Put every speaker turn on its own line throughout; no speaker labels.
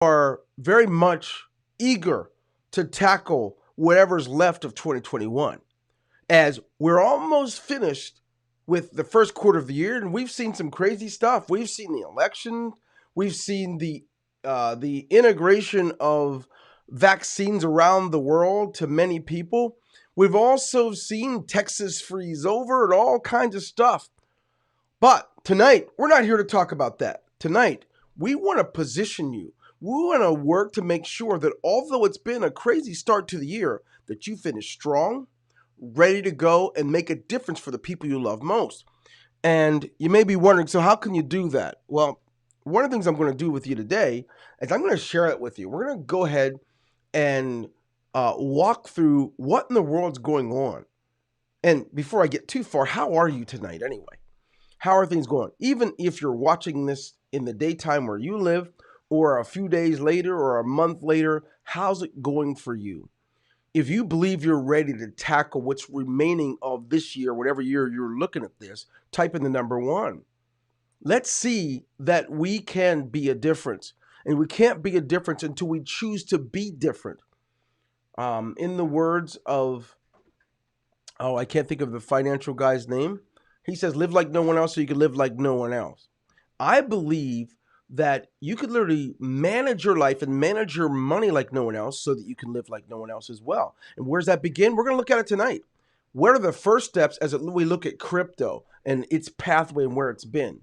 are very much eager to tackle whatever's left of 2021, as we're almost finished with the first quarter of the year, and we've seen some crazy stuff. We've seen the election, we've seen the integration of vaccines around the world to many people. We've also seen Texas freeze over and all kinds of stuff. But tonight, we're not here to talk about that. Tonight, we want to position you. We want to work to make sure that although it's been a crazy start to the year, that you finish strong, ready to go, and make a difference for the people you love most. And you may be wondering, so how can you do that? Well, one of the things I'm going to do with you today is I'm going to share it with you. We're going to go ahead and walk through what in the world's going on. And before I get too far, how are you tonight anyway? How are things going? Even if you're watching this in the daytime where you live, or a few days later, or a month later, how's it going for you? If you believe you're ready to tackle what's remaining of this year, whatever year you're looking at this, type in the number 1. Let's see that we can be a difference. And we can't be a difference until we choose to be different. In the words of, I can't think of the financial guy's name. He says, live like no one else so you can live like no one else. I believe that you could literally manage your life and manage your money like no one else so that you can live like no one else as well. And where does that begin? We're going to look at it tonight. What are the first steps as we look at crypto and its pathway and where it's been?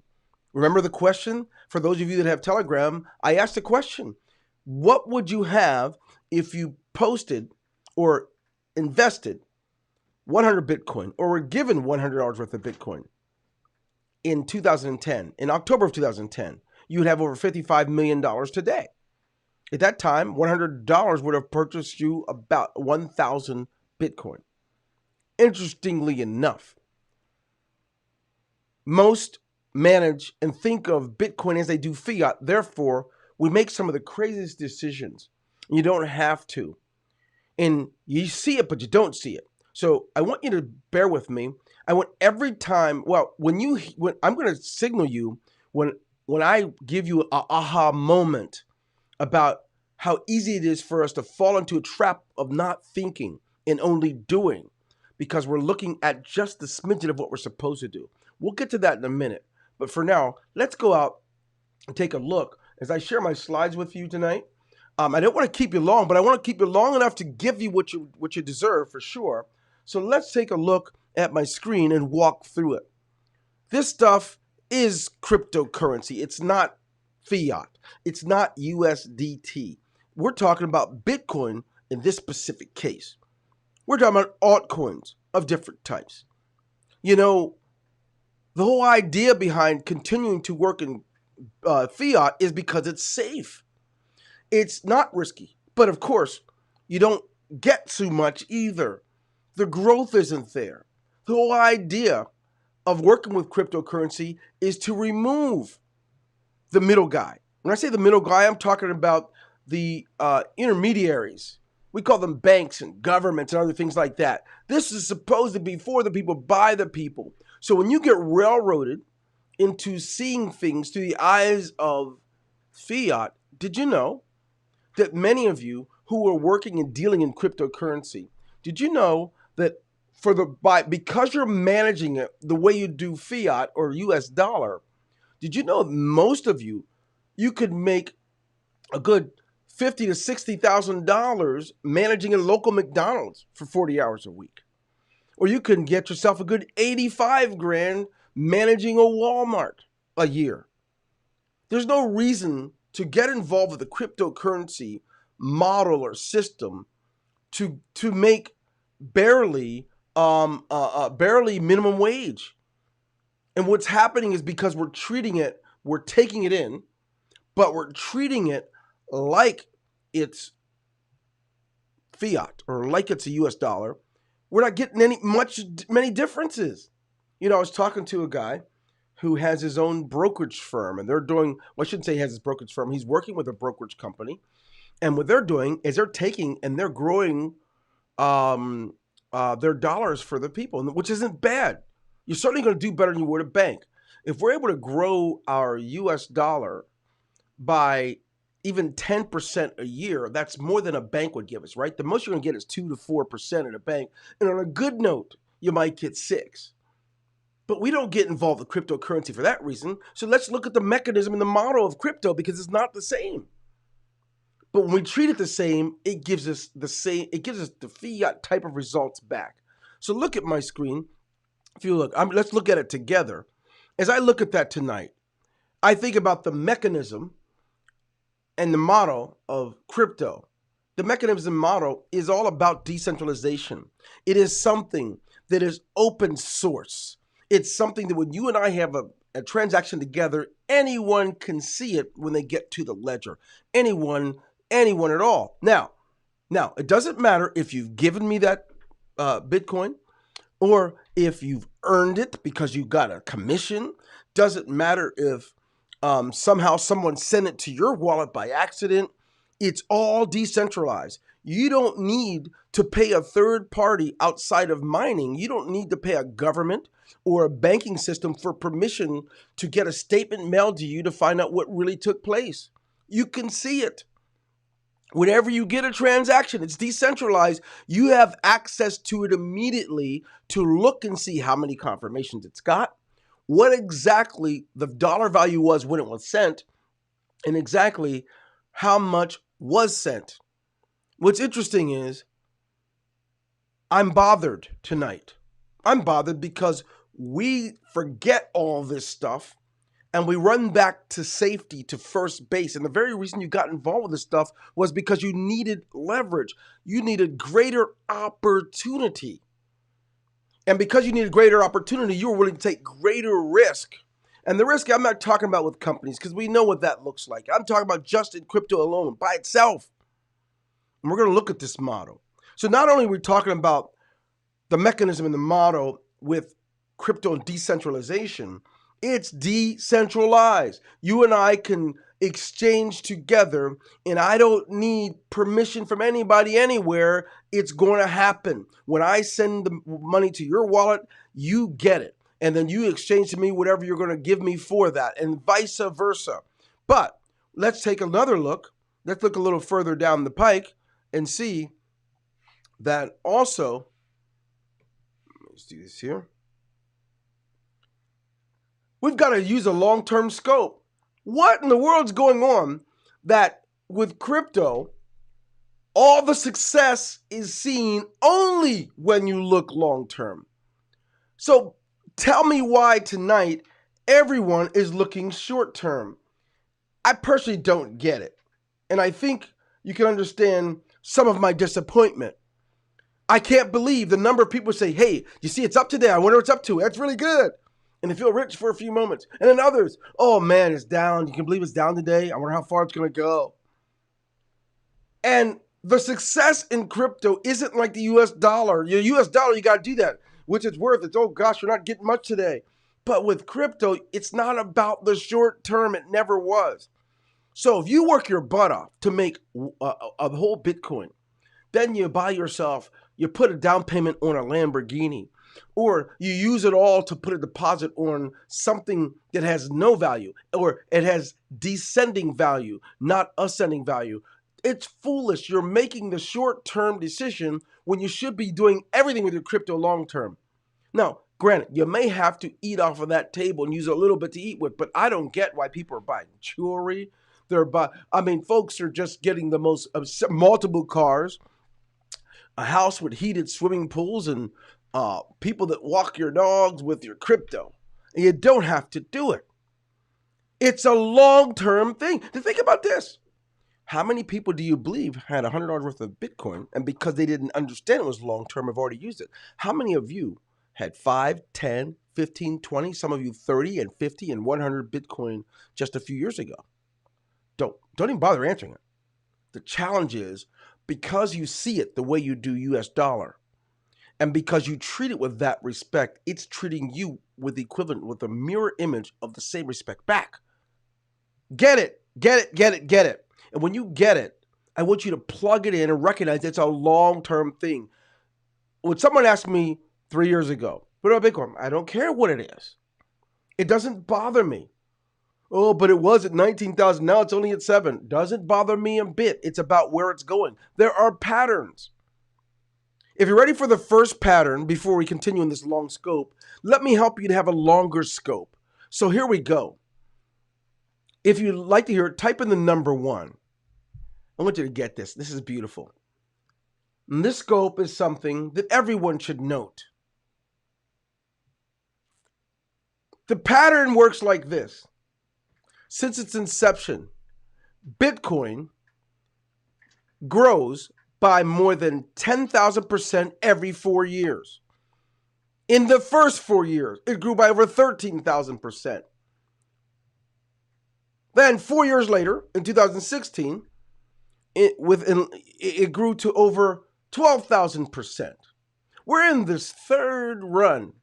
Remember the question? For those of you that have Telegram, I asked a question. What would you have if you posted or invested 100 Bitcoin or were given $100 worth of Bitcoin in 2010, in October of 2010? You would have over $55 million today. At that time, $100 would have purchased you about 1,000 Bitcoin. Interestingly enough, most manage and think of Bitcoin as they do fiat. Therefore, we make some of the craziest decisions. You don't have to. And you see it, but you don't see it. So I want you to bear with me. I want every time, when I'm going to signal you when I give you an aha moment about how easy it is for us to fall into a trap of not thinking and only doing because we're looking at just the smidgen of what we're supposed to do. We'll get to that in a minute. But for now, let's go out and take a look as I share my slides with you tonight. I don't want to keep you long, but I want to keep you long enough to give you what you deserve for sure. So let's take a look at my screen and walk through it. This stuff is cryptocurrency. It's not fiat. It's not USDT. We're talking about Bitcoin in this specific case. We're talking about altcoins of different types. You know, the whole idea behind continuing to work in fiat is because it's safe. It's not risky. But of course, you don't get too much either. The growth isn't there. The whole idea of working with cryptocurrency is to remove the middle guy. When I say the middle guy, I'm talking about the intermediaries. We call them banks and governments and other things like that. This is supposed to be for the people, by the people. So when you get railroaded into seeing things through the eyes of fiat, did you know that many of you who are working and dealing in cryptocurrency, did you know that because you're managing it the way you do fiat or US dollar, did you know most of you could make a good $50,000 to $60,000 managing a local McDonald's for 40 hours a week? Or you can get yourself a good 85 grand managing a Walmart a year. There's no reason to get involved with a cryptocurrency model or system to make barely minimum wage. And what's happening is because we're taking it in, but we're treating it like it's fiat or like it's a US dollar. We're not getting many differences. You know, I was talking to a guy who has his own brokerage firm, and they're doing, well, I shouldn't say he has his brokerage firm. He's working with a brokerage company. And what they're doing is they're taking and they're growing their dollars for the people, which isn't bad. You're certainly going to do better than you would a bank. If we're able to grow our US dollar by even 10% a year, that's more than a bank would give us, right? The most you're going to get is 2 to 4% at a bank. And on a good note, you might get 6. But we don't get involved with cryptocurrency for that reason. So let's look at the mechanism and the model of crypto, because it's not the same. But when we treat it the same, it gives us the fiat type of results back. So look at my screen. If you look, let's look at it together. As I look at that tonight, I think about the mechanism and the model of crypto. The mechanism model is all about decentralization. It is something that is open source. It's something that when you and I have a transaction together, anyone can see it when they get to the ledger. Anyone at all. Now, it doesn't matter if you've given me that Bitcoin or if you've earned it because you got a commission. Doesn't matter if somehow someone sent it to your wallet by accident. It's all decentralized. You don't need to pay a third party outside of mining. You don't need to pay a government or a banking system for permission to get a statement mailed to you to find out what really took place. You can see it. Whenever you get a transaction, it's decentralized. You have access to it immediately to look and see how many confirmations it's got, what exactly the dollar value was when it was sent, and exactly how much was sent. What's interesting is I'm bothered tonight. I'm bothered because we forget all this stuff and we run back to safety, to first base. And the very reason you got involved with this stuff was because you needed leverage. You needed greater opportunity. And because you needed greater opportunity, you were willing to take greater risk. And the risk I'm not talking about with companies, because we know what that looks like. I'm talking about just in crypto alone, by itself. And we're going to look at this model. So not only are we talking about the mechanism and the model with crypto and decentralization, it's decentralized. You and I can exchange together, and I don't need permission from anybody anywhere. It's going to happen. When I send the money to your wallet, you get it. And then you exchange to me whatever you're going to give me for that, and vice versa. But let's take another look. Let's look a little further down the pike and see that also. Let's do this here. We've got to use a long-term scope. What in the world's going on that with crypto, all the success is seen only when you look long-term? So tell me why tonight everyone is looking short-term. I personally don't get it. And I think you can understand some of my disappointment. I can't believe the number of people say, hey, you see it's up today. I wonder what's up to. That's really good. And they feel rich for a few moments. And then others, oh man, it's down. You can believe it's down today. I wonder how far it's going to go. And the success in crypto isn't like the US dollar. Your US dollar, you got to do that, which it's worth. It's, oh gosh, we're not getting much today. But with crypto, it's not about the short term. It never was. So if you work your butt off to make a whole Bitcoin, then you buy yourself, you put a down payment on a Lamborghini, or you use it all to put a deposit on something that has no value, or it has descending value, not ascending value. It's foolish. You're making the short-term decision when you should be doing everything with your crypto long-term. Now, granted, you may have to eat off of that table and use a little bit to eat with, but I don't get why people are buying jewelry. Folks are just getting the most multiple cars, a house with heated swimming pools, and people that walk your dogs with your crypto. And you don't have to do it. It's a long-term thing. To think about this. How many people do you believe had $100 worth of Bitcoin, and because they didn't understand it was long-term, have already used it? How many of you had 5, 10, 15, 20, some of you 30 and 50 and 100 Bitcoin just a few years ago? Don't even bother answering it. The challenge is, because you see it the way you do US dollar, and because you treat it with that respect, it's treating you with the equivalent, with a mirror image of the same respect back. Get it, get it, get it, get it. And when you get it, I want you to plug it in and recognize it's a long-term thing. When someone asked me 3 years ago, what about Bitcoin? I don't care what it is. It doesn't bother me. Oh, but it was at 19,000. Now it's only at 7. Doesn't bother me a bit. It's about where it's going. There are patterns. If you're ready for the first pattern, before we continue in this long scope, let me help you to have a longer scope. So here we go. If you'd like to hear it, type in the number 1. I want you to get this. This is beautiful. And this scope is something that everyone should note. The pattern works like this. Since its inception, Bitcoin grows by more than 10,000% every 4 years. In the first 4 years, it grew by over 13,000%. Then 4 years later, in 2016, it grew to over 12,000%. We're in this third run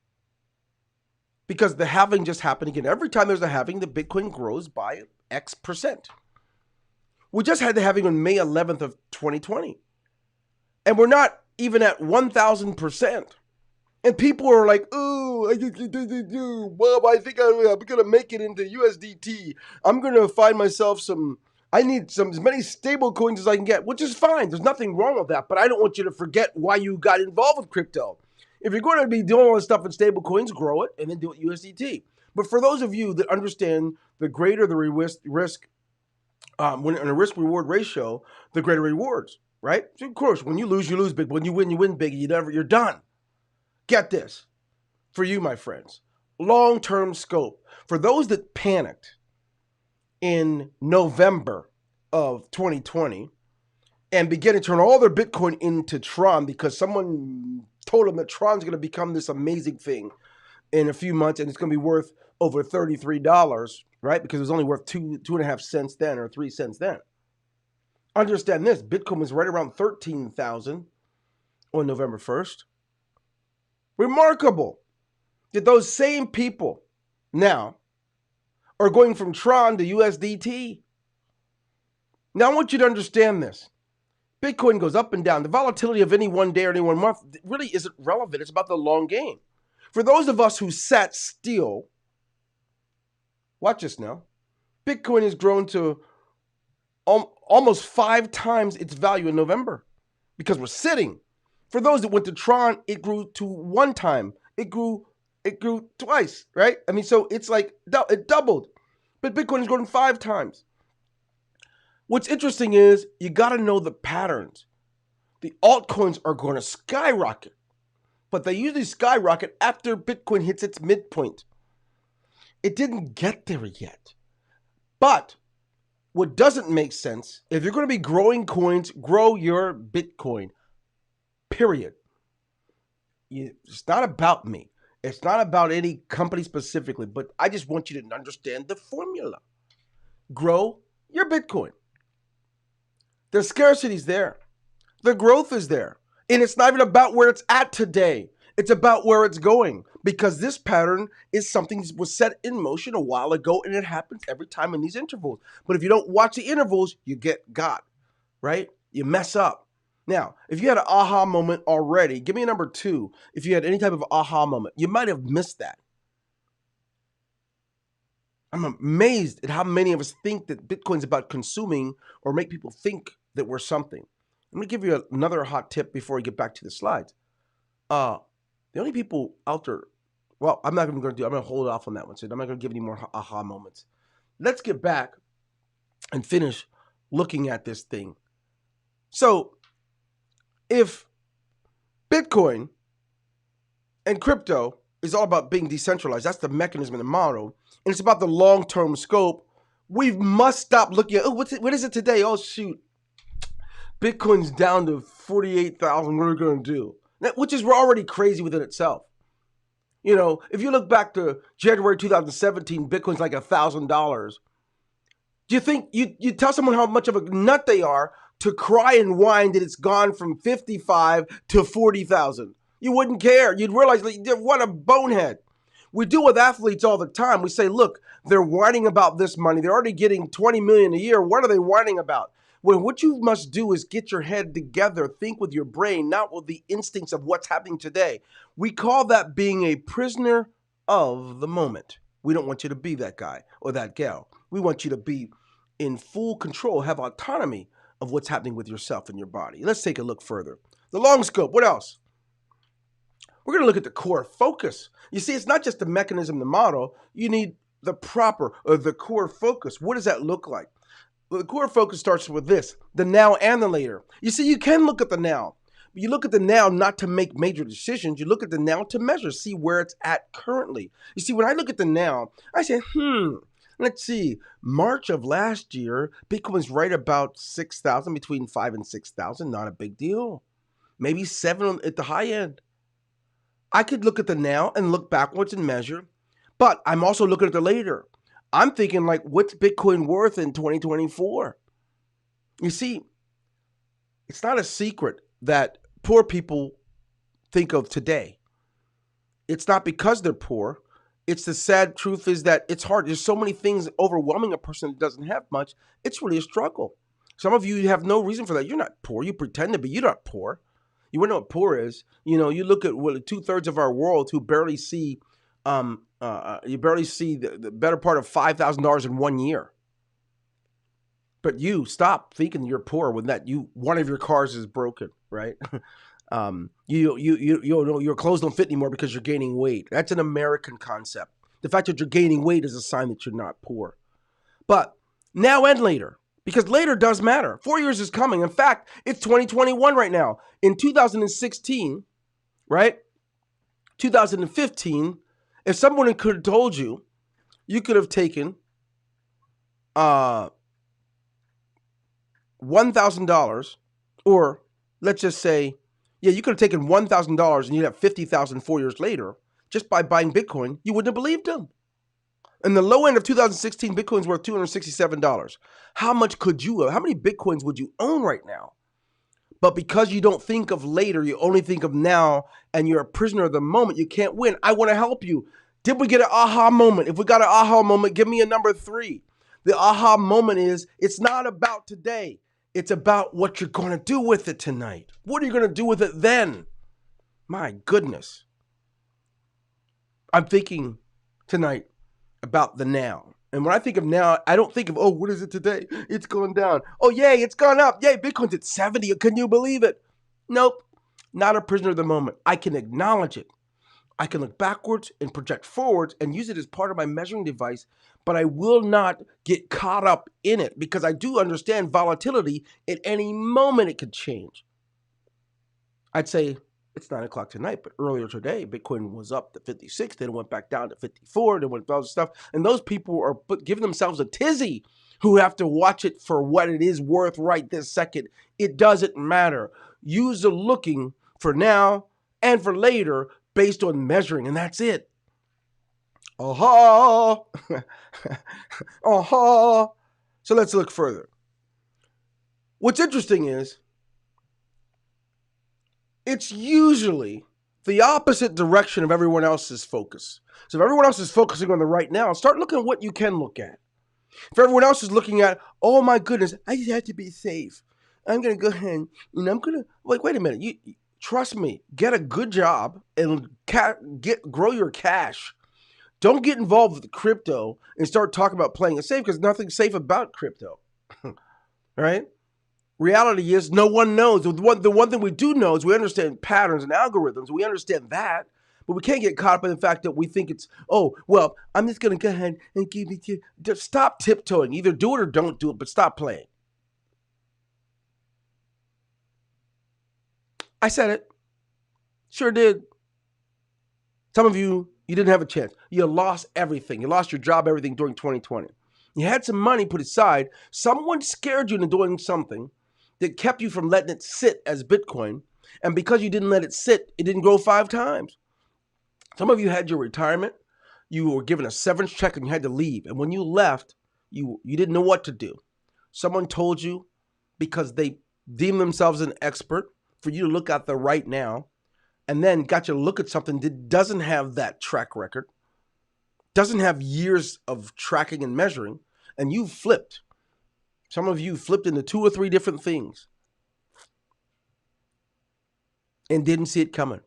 because the halving just happened again. Every time there's a halving, the Bitcoin grows by X percent. We just had the halving on May 11th of 2020. And we're not even at 1,000%. And people are like, oh, Bob, I think I'm going to make it into USDT. I'm going to find myself I need as many stable coins as I can get, which is fine. There's nothing wrong with that. But I don't want you to forget why you got involved with crypto. If you're going to be doing all this stuff in stable coins, grow it and then do it USDT. But for those of you that understand the greater the risk, when in a risk-reward ratio, the greater rewards, right? So of course, when you lose big. When you win big. You're done. Get this. For you, my friends, long-term scope. For those that panicked in November of 2020 and began to turn all their Bitcoin into Tron because someone told them that Tron's going to become this amazing thing in a few months and it's going to be worth over $33, right? Because it was only worth 2.5 cents then or 3 cents then. Understand this, Bitcoin was right around 13,000 on November 1st. Remarkable that those same people now are going from Tron to USDT. Now I want you to understand this. Bitcoin goes up and down. The volatility of any one day or any one month really isn't relevant. It's about the long game. For those of us who sat still, watch this now. Bitcoin has grown to almost 5 times its value in November because we're sitting. For those that went to Tron, it grew to 1 time. It grew twice, right? I mean, so it's like it doubled. But Bitcoin has grown 5 times. What's interesting is you got to know the patterns. The altcoins are going to skyrocket, but they usually skyrocket after Bitcoin hits its midpoint. It didn't get there yet. But what doesn't make sense, if you're going to be growing coins, grow your Bitcoin. Period. It's not about me. It's not about any company specifically, but I just want you to understand the formula. Grow your Bitcoin. The scarcity is there. The growth is there. And it's not even about where it's at today. It's about where it's going. Because this pattern is something that was set in motion a while ago, and it happens every time in these intervals. But if you don't watch the intervals, you get got, right? You mess up. Now, if you had an aha moment already, give me a number 2. If you had any type of aha moment, you might have missed that. I'm amazed at how many of us think that Bitcoin's about consuming or make people think that we're something. I'm going to give you another hot tip before we get back to the slides. The only people out there, well, I'm not even going to do, I'm going to hold off on that one. So I'm not going to give any more aha moments. Let's get back and finish looking at this thing. So if Bitcoin and crypto is all about being decentralized, that's the mechanism and the model, and it's about the long-term scope, we must stop looking at, what is it today? Oh, shoot. Bitcoin's down to 48,000. What are we going to do? Which is already crazy within itself. You know, if you look back to January 2017, Bitcoin's like $1,000. Do you think you tell someone how much of a nut they are to cry and whine that it's gone from 55 to 40,000? You wouldn't care. You'd realize, like, what a bonehead. We do with athletes all the time. We say, look, they're whining about this money. They're already getting 20 million a year. What are they whining about? Well, what you must do is get your head together, think with your brain, not with the instincts of what's happening today. We call that being a prisoner of the moment. We don't want you to be that guy or that gal. We want you to be in full control, have autonomy of what's happening with yourself and your body. Let's take a look further. The long scope, what else? We're going to look at the core focus. You see, it's not just the mechanism, the model. You need the proper or the core focus. What does that look like? Well, the core focus starts with this, the now and the later. You see, you can look at the now. But you look at the now not to make major decisions. You look at the now to measure, see where it's at currently. You see, when I look at the now, I say, let's see. March of last year, Bitcoin's right about 6,000, between 5 and 6,000. Not a big deal. Maybe 7 at the high end. I could look at the now and look backwards and measure, but I'm also looking at the later. I'm thinking like, what's Bitcoin worth in 2024? You see, it's not a secret that poor people think of today. It's not because they're poor. It's the sad truth is that it's hard. There's so many things overwhelming a person that doesn't have much. It's really a struggle. Some of you have no reason for that. You're not poor. You pretend to be. You're not poor. You want to know what poor is? You know, you look at 2/3 of our world who barely see, you barely see the better part of $5,000 in 1 year. But you stop thinking you're poor when one of your cars is broken, right? Your clothes don't fit anymore because you're gaining weight. That's an American concept. The fact that you're gaining weight is a sign that you're not poor. But now and later. Because later does matter. 4 years is coming. In fact, it's 2021 right now. In 2016, right? 2015, if someone could have told you, you could have taken $1,000, or let's just say, you could have taken $1,000 and you'd have $50,000 4 years later just by buying Bitcoin. You wouldn't have believed them. And the low end of 2016, Bitcoin's worth $267. How much could you, how many Bitcoins would you own right now? But because you don't think of later, you only think of now, and you're a prisoner of the moment, you can't win. I want to help you. Did we get an aha moment? If we got an aha moment, give me a number 3. The aha moment is, it's not about today. It's about what you're going to do with it tonight. What are you going to do with it then? My goodness. I'm thinking tonight about the now. And when I think of now, I don't think of, oh, what is it today? It's going down. Oh, yay, it's gone up. Yay, Bitcoin's at 70. Can you believe it? Nope. Not a prisoner of the moment. I can acknowledge it. I can look backwards and project forwards and use it as part of my measuring device, but I will not get caught up in it because I do understand volatility. At any moment it could change. I'd say it's 9 o'clock tonight, but earlier today, Bitcoin was up to 56, then it went back down to 54, then went all this stuff. And those people are giving themselves a tizzy who have to watch it for what it is worth right this second. It doesn't matter. Use the looking for now and for later based on measuring, and that's it. Aha! Aha! So let's look further. What's interesting is, it's usually the opposite direction of everyone else's focus. So if everyone else is focusing on the right now, start looking at what you can look at. If everyone else is looking at, oh my goodness, I just have to be safe. I'm going to go ahead and I'm going to, wait a minute. You trust me, get a good job and grow your cash. Don't get involved with crypto and start talking about playing it safe because nothing's safe about crypto. Right? Reality is no one knows. The one thing we do know is we understand patterns and algorithms. We understand that, but we can't get caught up in the fact that we think it's, oh, well, I'm just going to go ahead and give it to you. Just stop tiptoeing. Either do it or don't do it, but stop playing. I said it. Sure did. Some of you didn't have a chance. You lost everything. You lost your job, everything during 2020. You had some money put aside. Someone scared you into doing something that kept you from letting it sit as Bitcoin. And because you didn't let it sit, it didn't grow 5 times. Some of you had your retirement. You were given a severance check and you had to leave. And when you left, you didn't know what to do. Someone told you, because they deemed themselves an expert, for you to look at the right now, and then got you to look at something that doesn't have that track record, doesn't have years of tracking and measuring, and you flipped. Some of you flipped into 2 or 3 different things and didn't see it coming.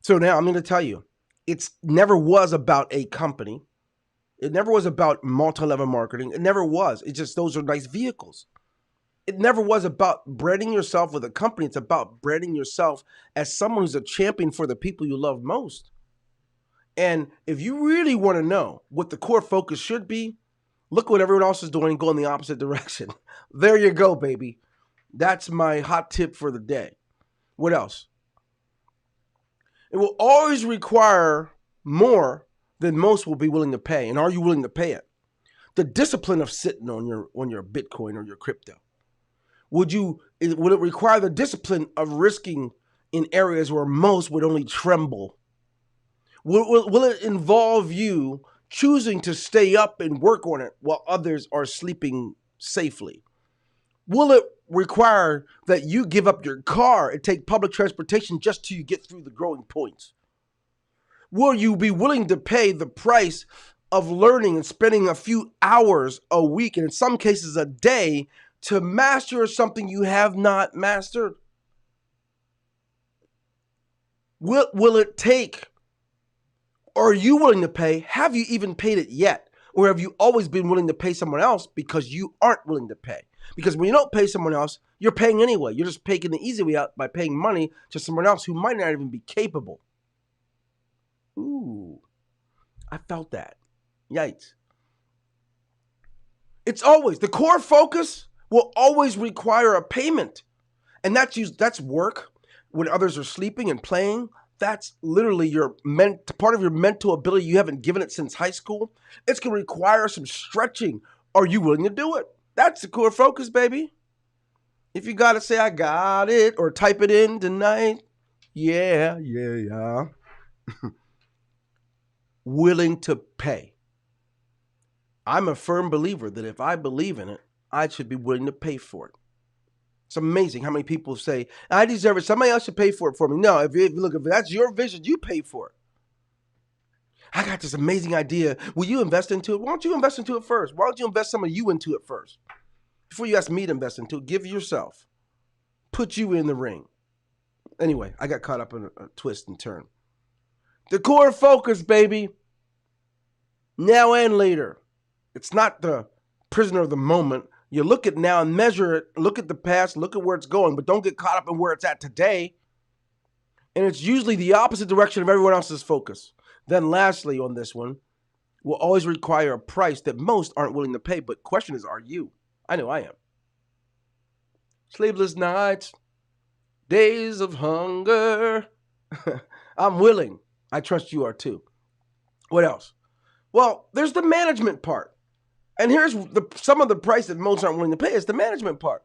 So now I'm going to tell you, It never was about a company. It never was about multi-level marketing. It never was. It's just those are nice vehicles. It never was about branding yourself with a company. It's about branding yourself as someone who's a champion for the people you love most. And if you really want to know what the core focus should be, look what everyone else is doing and go in the opposite direction. There you go, baby. That's my hot tip for the day. What else? It will always require more than most will be willing to pay. And are you willing to pay it? The discipline of sitting on your Bitcoin or your crypto. Will it require the discipline of risking in areas where most would only tremble? Will it involve you choosing to stay up and work on it while others are sleeping safely? Will it require that you give up your car and take public transportation just till you get through the growing points? Will you be willing to pay the price of learning and spending a few hours a week, and in some cases a day, to master something you have not mastered? Will it take, or are you willing to pay? Have you even paid it yet? Or have you always been willing to pay someone else because you aren't willing to pay? Because when you don't pay someone else, you're paying anyway. You're just taking the easy way out by paying money to someone else who might not even be capable. Ooh, I felt that. Yikes. It's always, the core focus will always require a payment. And that's work when others are sleeping and playing. That's literally part of your mental ability. You haven't given it since high school. It's going to require some stretching. Are you willing to do it? That's the core focus, baby. If you got to say, I got it, or type it in tonight. Yeah. Willing to pay. I'm a firm believer that if I believe in it, I should be willing to pay for it. It's amazing how many people say, I deserve it. Somebody else should pay for it for me. No, if that's your vision, you pay for it. I got this amazing idea. Will you invest into it? Why don't you invest into it first? Why don't you invest some of you into it first? Before you ask me to invest into it, give yourself. Put you in the ring. Anyway, I got caught up in a twist and turn. The core focus, baby. Now and later. It's not the prisoner of the moment. You look at now and measure it. Look at the past. Look at where it's going. But don't get caught up in where it's at today. And it's usually the opposite direction of everyone else's focus. Then lastly on this one, will always require a price that most aren't willing to pay. But question is, are you? I know I am. Sleepless nights, days of hunger. I'm willing. I trust you are too. What else? Well, there's the management part. And here's some of the price that most aren't willing to pay is the management part.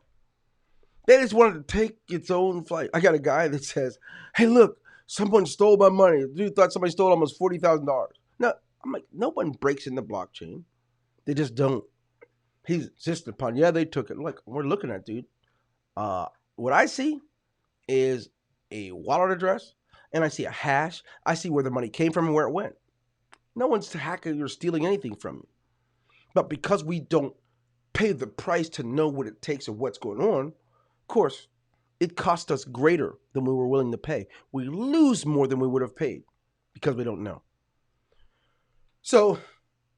They just wanted to take its own flight. I got a guy that says, hey, look, someone stole my money. The dude thought somebody stole almost $40,000. No, I'm like, no one breaks in the blockchain. They just don't. He's insistent upon, yeah, they took it. Look, we're looking at, dude. What I see is a wallet address, and I see a hash. I see where the money came from and where it went. No one's hacking or stealing anything from you. But because we don't pay the price to know what it takes or what's going on, of course, it cost us greater than we were willing to pay. We lose more than we would have paid because we don't know. So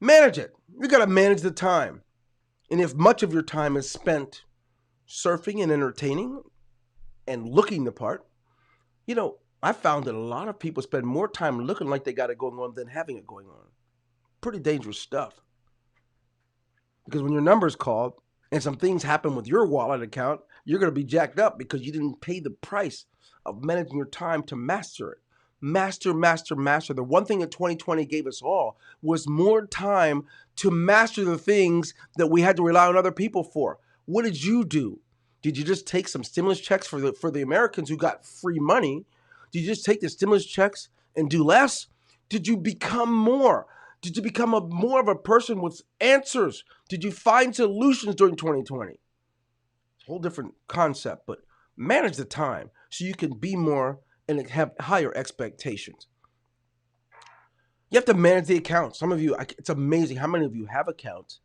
manage it. You got to manage the time. And if much of your time is spent surfing and entertaining and looking the part, I found that a lot of people spend more time looking like they got it going on than having it going on. Pretty dangerous stuff. Because when your number's called and some things happen with your wallet account, you're going to be jacked up because you didn't pay the price of managing your time to master it. Master. The one thing that 2020 gave us all was more time to master the things that we had to rely on other people for. What did you do? Did you just take some stimulus checks for the Americans who got free money? Did you just take the stimulus checks and do less? Did you become more? Did you become more of a person with answers? Did you find solutions during 2020? It's a whole different concept, but manage the time so you can be more and have higher expectations. You have to manage the accounts. Some of you, it's amazing how many of you have accounts.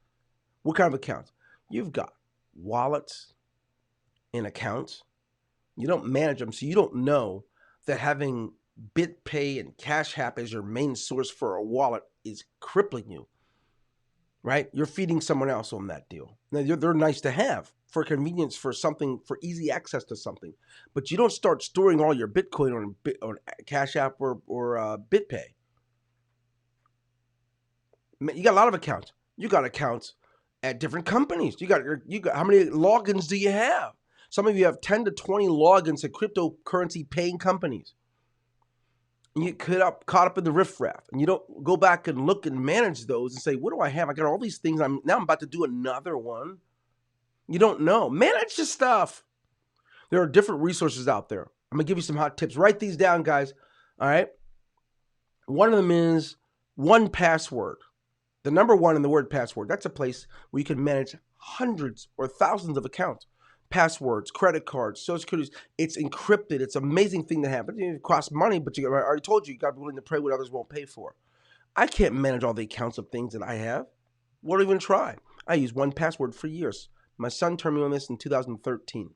What kind of accounts? You've got wallets and accounts. You don't manage them, so you don't know that having BitPay and Cash App as your main source for a wallet is crippling you, right? You're feeding someone else on that deal. Now, they're nice to have for convenience, for something, for easy access to something, but you don't start storing all your Bitcoin on Cash App or BitPay. You got a lot of accounts. You got accounts at different companies. You got how many logins do you have? Some of you have 10 to 20 logins at cryptocurrency paying companies. And you get caught up in the riffraff, and you don't go back and look and manage those and say, what do I have? I got all these things. I'm about to do another one. You don't know. Manage your stuff. There are different resources out there. I'm gonna give you some hot tips. Write these down, guys. All right. One of them is 1Password. The number one in the word password. That's a place where you can manage hundreds or thousands of accounts. Passwords, credit cards, social securities. It's encrypted. It's an amazing thing to have. It costs money, but I already told you, you got to be willing to pray what others won't pay for. I can't manage all the accounts of things that I have. Won't even try. I use 1Password for years. My son turned me on this in 2013.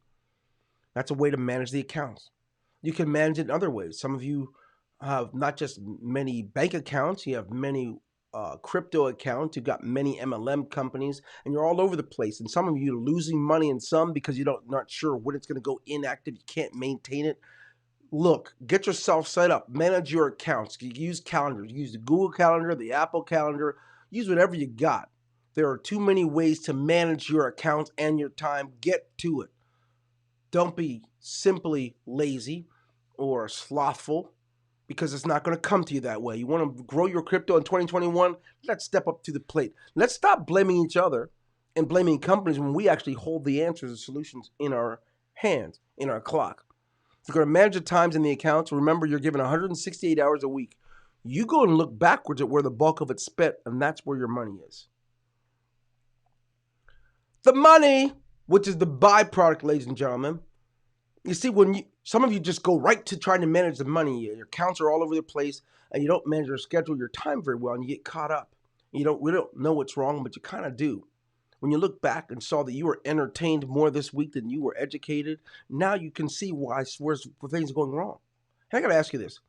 That's a way to manage the accounts. You can manage it in other ways. Some of you have not just many bank accounts, you have many crypto accounts, you've got many MLM companies, and you're all over the place. And some of you are losing money in some because you're not sure when it's going to go inactive. You can't maintain it. Look, get yourself set up. Manage your accounts. You use calendars. Use the Google Calendar, the Apple Calendar. Use whatever you got. There are too many ways to manage your accounts and your time. Get to it. Don't be simply lazy or slothful, because it's not going to come to you that way. You want to grow your crypto in 2021? Let's step up to the plate. Let's stop blaming each other and blaming companies when we actually hold the answers and solutions in our hands, in our clock. If you're going to manage the times in the accounts, remember you're given 168 hours a week. You go and look backwards at where the bulk of it's spent, and that's where your money is. The money, which is the byproduct, ladies and gentlemen. You see, some of you just go right to trying to manage the money. Your accounts are all over the place, and you don't manage your schedule, your time very well, and you get caught up. We don't know what's wrong, but you kind of do. When you look back and saw that you were entertained more this week than you were educated, now you can see where things are going wrong. And I got to ask you this.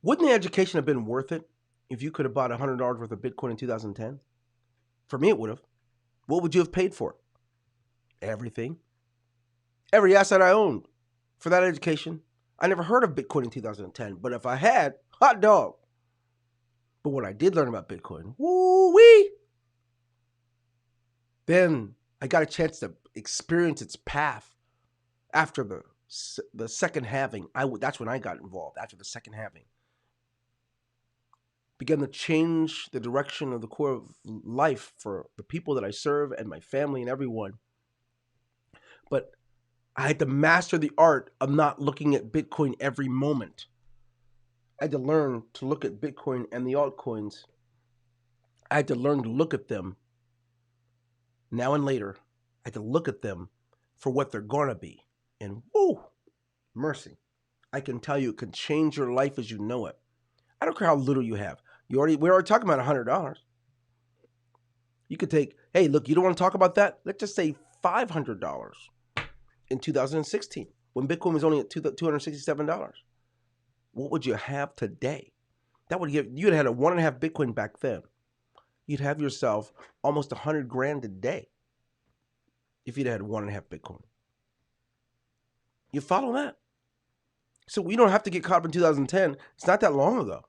Wouldn't the education have been worth it if you could have bought $100 worth of Bitcoin in 2010? For me, it would have. What would you have paid for it? Everything. Every asset I owned for that education. I never heard of Bitcoin in 2010, but if I had, hot dog. But when I did learn about Bitcoin, woo-wee, then I got a chance to experience its path after the second halving. That's when I got involved, after the second halving. Began to change the direction of the core of life for the people that I serve and my family and everyone. But I had to master the art of not looking at Bitcoin every moment. I had to learn to look at Bitcoin and the altcoins. I had to learn to look at them now and later. I had to look at them for what they're going to be. And whoo, mercy. I can tell you it can change your life as you know it. I don't care how little you have. We're already talking about $100. You could take, hey, look, you don't want to talk about that? Let's just say $500 in 2016 when Bitcoin was only at $267. What would you have today? That would give you'd had a 1.5 Bitcoin back then. You'd have yourself almost 100 grand a day if you'd had 1.5 Bitcoin. You follow that? So we don't have to get caught up in 2010. It's not that long ago.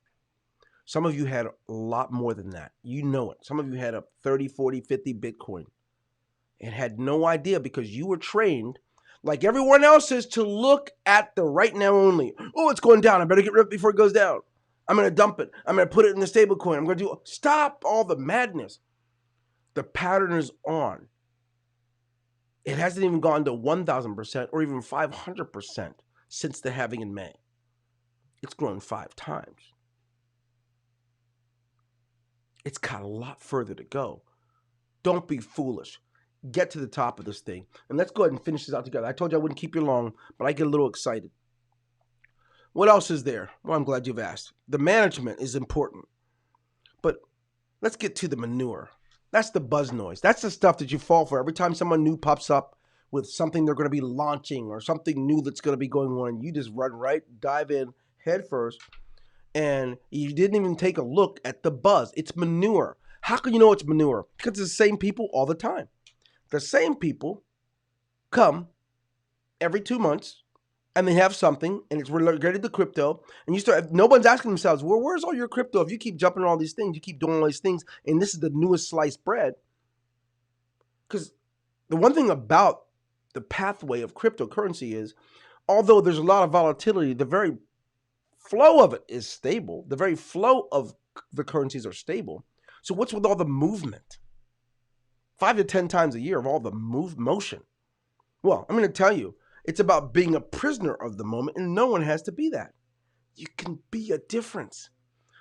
Some of you had a lot more than that. You know it. Some of you had up 30, 40, 50 Bitcoin and had no idea because you were trained like everyone else is to look at the right now only. Oh, it's going down. I better get rid of it before it goes down. I'm going to dump it. I'm going to put it in the stable coin. I'm going to stop all the madness. The pattern is on. It hasn't even gone to 1,000% or even 500% since the halving in May. It's grown 5 times. It's got a lot further to go. Don't be foolish. Get to the top of this thing. And let's go ahead and finish this out together. I told you I wouldn't keep you long, but I get a little excited. What else is there? Well, I'm glad you've asked. The management is important. But let's get to the manure. That's the buzz noise. That's the stuff that you fall for every time someone new pops up with something they're going to be launching or something new that's going to be going on, and you just dive in head first, and you didn't even take a look at the buzz. It's manure. How can you know it's manure? Because it's the same people all the time. The same people come every 2 months and they have something and it's related to crypto, and no one's asking themselves, well, where's all your crypto? If you keep jumping on all these things, you keep doing all these things, and this is the newest sliced bread. Because the one thing about the pathway of cryptocurrency is, although there's a lot of volatility, the very flow of it is stable. The very flow of the currencies are stable. So what's with all the movement? 5 to 10 times a year of all the motion. Well, I'm going to tell you, it's about being a prisoner of the moment, and no one has to be that. You can be a difference.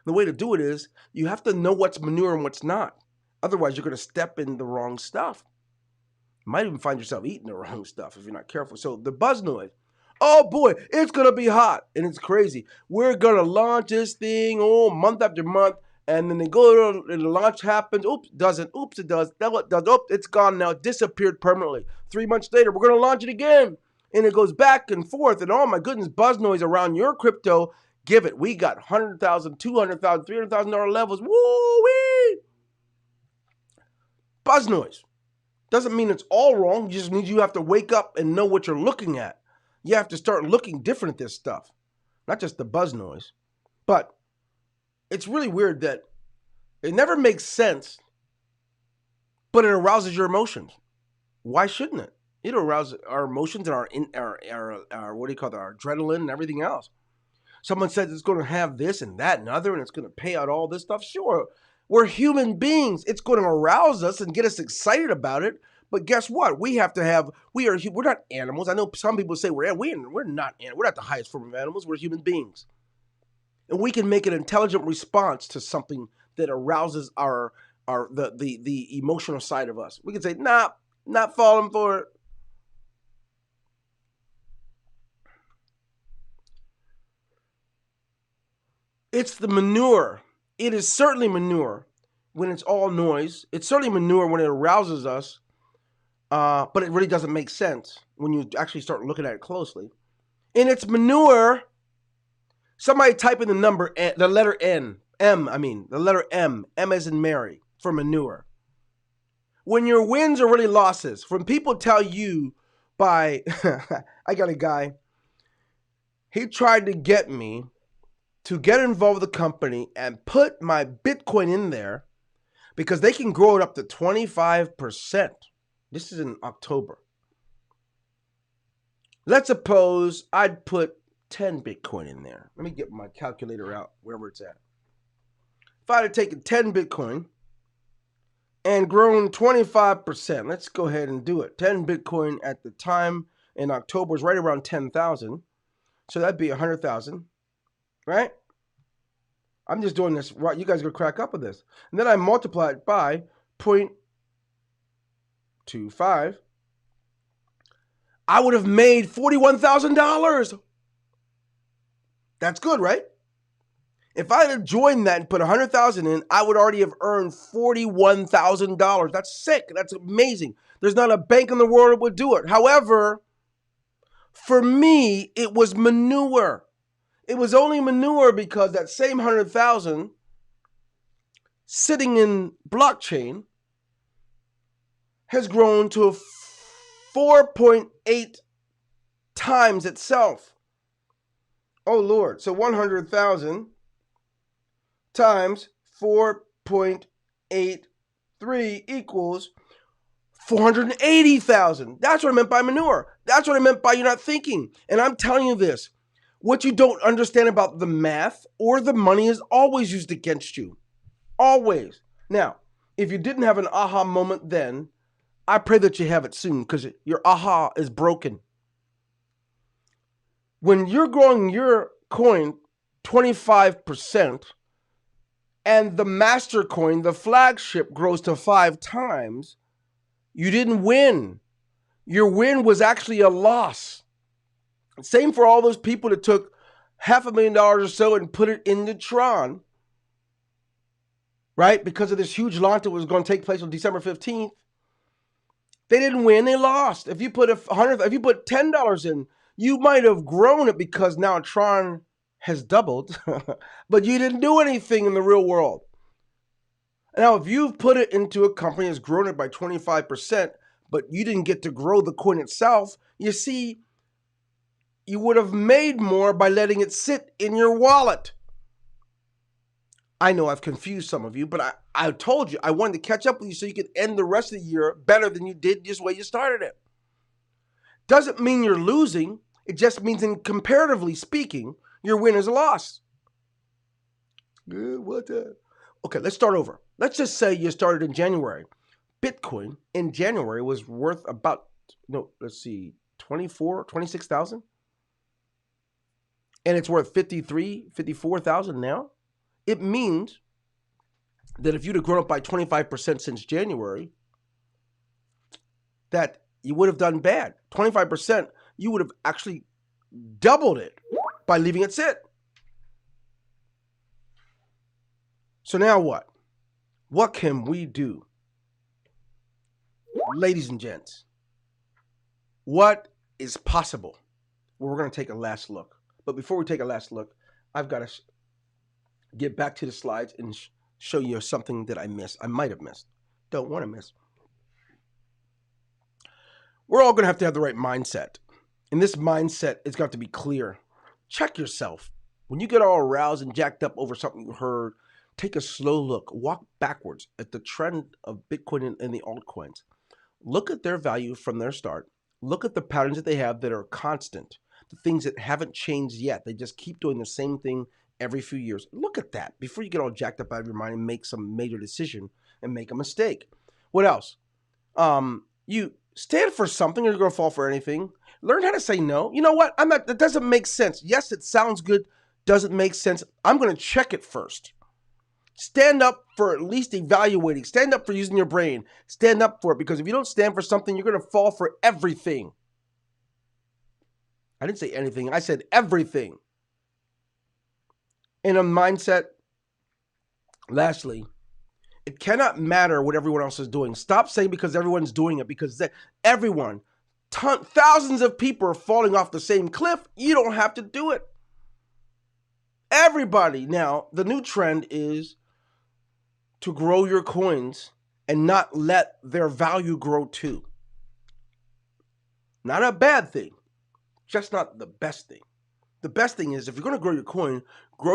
The way to do it is you have to know what's manure and what's not. Otherwise, you're going to step in the wrong stuff. You might even find yourself eating the wrong stuff if you're not careful. So the buzz noise. Oh boy, it's going to be hot, and it's crazy. We're going to launch this thing month after month, and then they go to the launch happens. Oops, doesn't. Oops, it does. No, it does. Oops, it's gone now. It disappeared permanently. 3 months later, we're going to launch it again. And it goes back and forth. And oh my goodness, buzz noise around your crypto. Give it. We got $100,000, $200,000, $300,000 levels. Woo-wee! Buzz noise. Doesn't mean it's all wrong. It just means you have to wake up and know what you're looking at. You have to start looking different at this stuff. Not just the buzz noise. But it's really weird that it never makes sense, but it arouses your emotions. Why shouldn't it? It arouses our emotions and our what do you call it, our adrenaline and everything else. Someone says it's going to have this and that and other, and it's going to pay out all this stuff. Sure, we're human beings. It's going to arouse us and get us excited about it. But guess what? We're not animals. I know some people say we're not animals. We're not the highest form of animals. We're human beings. And we can make an intelligent response to something that arouses the emotional side of us. We can say, nah, not falling for it. It's the manure. It is certainly manure when it's all noise. It's certainly manure when it arouses us, but it really doesn't make sense when you actually start looking at it closely. And it's manure. Somebody type in the letter M as in Mary, for manure. When your wins are really losses, when people tell you I got a guy, he tried to get me to get involved with the company and put my Bitcoin in there because they can grow it up to 25%. This is in October. Let's suppose I'd put 10 Bitcoin in there. Let me get my calculator out, wherever it's at. If I had taken 10 Bitcoin and grown 25%, let's go ahead and do it. 10 Bitcoin at the time in October was right around 10,000. So that'd be 100,000, right? I'm just doing this right. You guys are going to crack up with this. And then I multiply it by 0.25. I would have made $41,000. That's good, right? If I had joined that and put 100,000 in, I would already have earned $41,000. That's sick. That's amazing. There's not a bank in the world that would do it. However, for me, it was manure. It was only manure because that same 100,000 sitting in blockchain has grown to 4.8 times itself. Oh Lord. So 100,000 times 4.83 equals 480,000. That's what I meant by manure. That's what I meant by you're not thinking. And I'm telling you this. What you don't understand about the math or the money is always used against you. Always. Now, if you didn't have an aha moment then, I pray that you have it soon because your aha is broken. When you're growing your coin 25% and the master coin, the flagship, grows to 5 times, you didn't win. Your win was actually a loss. Same for all those people that took $500,000 or so and put it into Tron, right? Because of this huge launch that was going to take place on December 15th. They didn't win, they lost. If you put if you put $10 in, you might have grown it because now Tron has doubled, but you didn't do anything in the real world. Now, if you've put it into a company that's grown it by 25%, but you didn't get to grow the coin itself, you see, you would have made more by letting it sit in your wallet. I know I've confused some of you, but I told you I wanted to catch up with you so you could end the rest of the year better than you did just the way you started it. Doesn't mean you're losing. It just means, in comparatively speaking, your win is a loss. What the? Okay, let's start over. Let's just say you started in January. Bitcoin in January was worth about, 26,000. And it's worth 54,000 now. It means that if you'd have grown up by 25% since January, that you would have done bad. 25%, you would have actually doubled it by leaving it sit. So now what? What can we do? Ladies and gents, what is possible? Well, we're going to take a last look. But before we take a last look, I've got to get back to the slides and show you something that I missed. I might have missed. Don't want to miss. We're all going to have the right mindset. And this mindset is going to be clear. Check yourself. When you get all aroused and jacked up over something you heard, take a slow look. Walk backwards at the trend of Bitcoin and the altcoins. Look at their value from their start. Look at the patterns that they have that are constant. The things that haven't changed yet. They just keep doing the same thing every few years. Look at that before you get all jacked up out of your mind and make some major decision and make a mistake. What else? You stand for something, or you're going to fall for anything. Learn how to say no. You know what? That doesn't make sense. Yes, it sounds good. Doesn't make sense. I'm going to check it first. Stand up for at least evaluating. Stand up for using your brain. Stand up for it, because if you don't stand for something, you're going to fall for everything. I didn't say anything. I said everything. In a mindset, lastly, it cannot matter what everyone else is doing. Stop saying because everyone's doing it, because everyone, thousands of people are falling off the same cliff. You don't have to do it. Everybody. Now, the new trend is to grow your coins and not let their value grow too. Not a bad thing, just not the best thing. The best thing is, if you're going to grow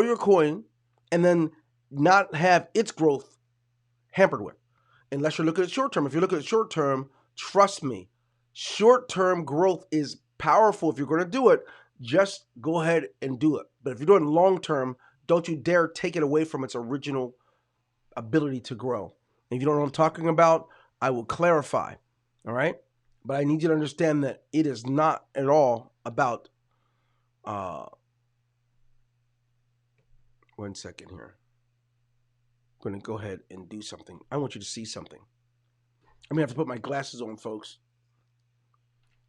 your coin and then not have its growth hampered with. Unless you're looking at short term. If you look at short term, trust me, short term growth is powerful. If you're going to do it, just go ahead and do it. But if you're doing long term, don't you dare take it away from its original ability to grow. If you don't know what I'm talking about, I will clarify. All right? But I need you to understand that it is not at all about 1 second here. I'm going to go ahead and do something. I want you to see something. I'm going to have to put my glasses on, folks.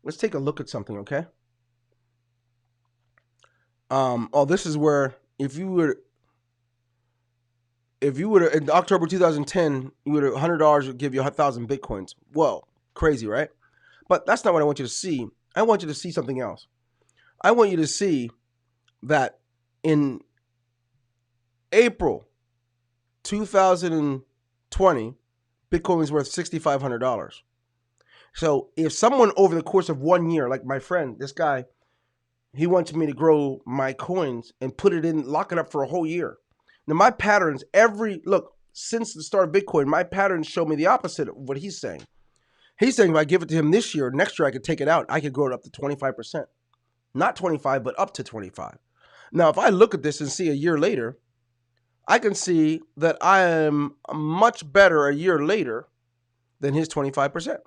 Let's take a look at something, okay? This is where if you would in October 2010, you would have $100 would give you 1,000 Bitcoins. Whoa, crazy, right? But that's not what I want you to see. I want you to see something else. I want you to see that in April 2020, Bitcoin was worth $6,500. So if someone over the course of 1 year, like my friend, this guy, he wants me to grow my coins and put it in, lock it up for a whole year. Now my patterns, since the start of Bitcoin, my patterns show me the opposite of what he's saying. He's saying if I give it to him this year, next year I could take it out. I could grow it up to 25%. Not 25, but up to 25. Now, if I look at this and see a year later, I can see that I am much better a year later than his 25%.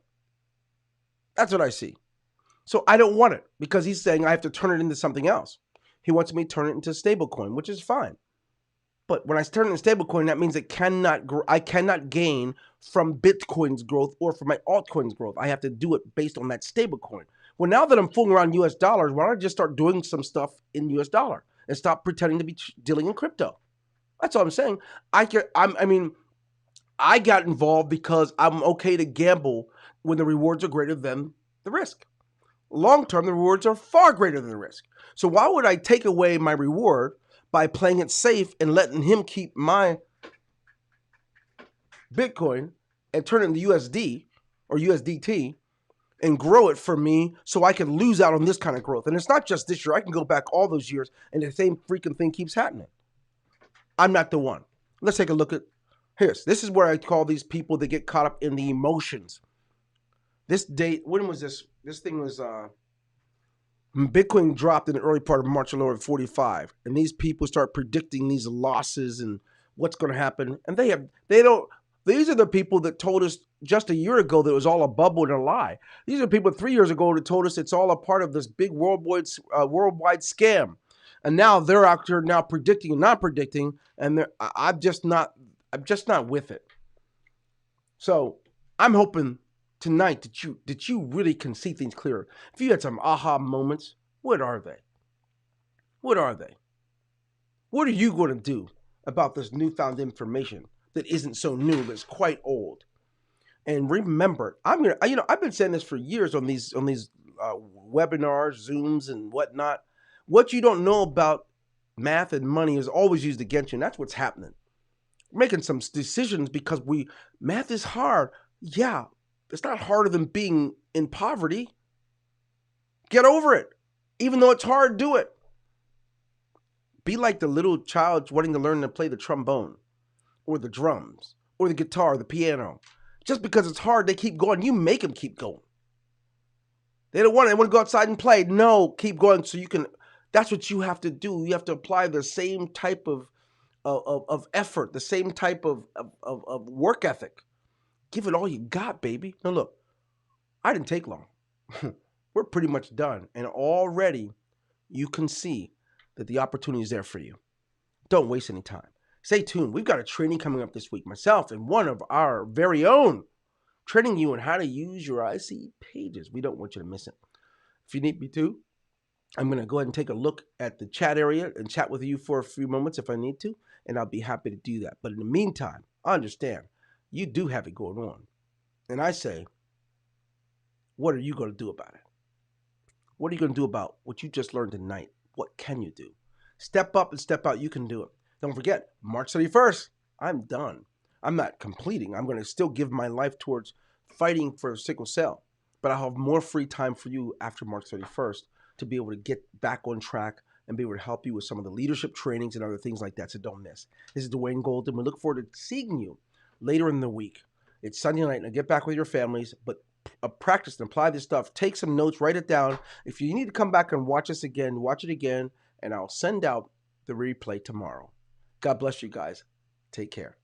That's what I see. So I don't want it, because he's saying I have to turn it into something else. He wants me to turn it into stablecoin, which is fine. But when I turn it into stablecoin, that means I cannot gain from Bitcoin's growth or from my altcoin's growth. I have to do it based on that stablecoin. Well, now that I'm fooling around US dollars, why don't I just start doing some stuff in US dollar and stop pretending to be dealing in crypto? That's all I'm saying. I got involved because I'm okay to gamble when the rewards are greater than the risk. Long term, the rewards are far greater than the risk. So why would I take away my reward by playing it safe and letting him keep my Bitcoin and turn it into USD or USDT and grow it for me so I can lose out on this kind of growth? And it's not just this year. I can go back all those years and the same freaking thing keeps happening. I'm not the one. Let's take a look at this is where I call these people that get caught up in the emotions. This date, when was this? This thing was Bitcoin dropped in the early part of March, lower at 45, and these people start predicting these losses and what's going to happen. And they don't. These are the people that told us just a year ago that it was all a bubble and a lie. These are people 3 years ago that told us it's all a part of this big worldwide scam. And now they're out there now predicting and not predicting, and I'm just not with it. So I'm hoping tonight that you really can see things clearer. If you had some aha moments, what are they? What are they? What are you going to do about this newfound information that isn't so new, that's quite old? And remember, I've been saying this for years on these webinars, Zooms, and whatnot. What you don't know about math and money is always used against you, and that's what's happening. We're making some decisions because math is hard. Yeah, it's not harder than being in poverty. Get over it. Even though it's hard, do it. Be like the little child wanting to learn to play the trombone or the drums or the guitar, the piano. Just because it's hard, they keep going. You make them keep going. They don't want to go outside and play. No, keep going so you can. That's what you have to do. You have to apply the same type of effort, the same type of work ethic. Give it all you got, baby. Now look, I didn't take long. We're pretty much done. And already you can see that the opportunity is there for you. Don't waste any time. Stay tuned. We've got a training coming up this week. Myself and one of our very own, training you on how to use your IC pages. We don't want you to miss it. If you need me to, I'm going to go ahead and take a look at the chat area and chat with you for a few moments if I need to, and I'll be happy to do that. But in the meantime, I understand you do have it going on. And I say, what are you going to do about it? What are you going to do about what you just learned tonight? What can you do? Step up and step out. You can do it. Don't forget, March 31st, I'm done. I'm not completing. I'm going to still give my life towards fighting for sickle cell. But I'll have more free time for you after March 31st to be able to get back on track and be able to help you with some of the leadership trainings and other things like that. So don't miss. This is Dwayne Golden. We look forward to seeing you later in the week. It's Sunday night. Now get back with your families, but practice and apply this stuff. Take some notes, write it down. If you need to come back and watch us again, watch it again, and I'll send out the replay tomorrow. God bless you guys. Take care.